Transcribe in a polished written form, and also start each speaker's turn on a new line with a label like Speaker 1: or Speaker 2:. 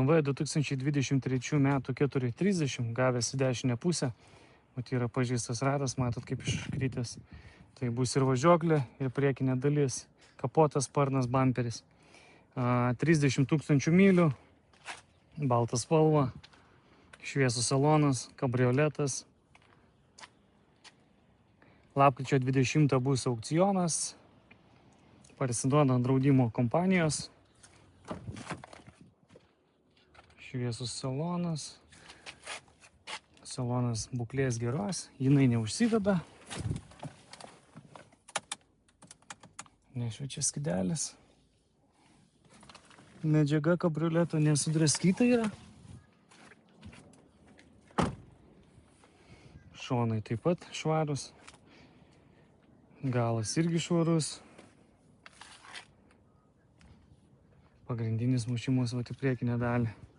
Speaker 1: BMW 2023 metų 430, gavęs į dešinę pusę. Mat yra pažeistas ratas, matot kaip iškritęs. Tai bus ir važiuoklė, ir priekinė dalis, kapotas, sparnas, bamperis. 30 000 mylių, baltas spalva, šviesų salonas, kabrioletas. Lapkričio 20 bus aukcionas, parsiduoda draudimo kompanijos. Šviesus salonas. Salonas būklės geros, jinai neužsideda. Nešviečia skidelis. Medžiaga kabrioleto nesudraskyta yra. Šonai taip pat švarus. Galas irgi švarus. Pagrindinis mušimas į priekinę dalį.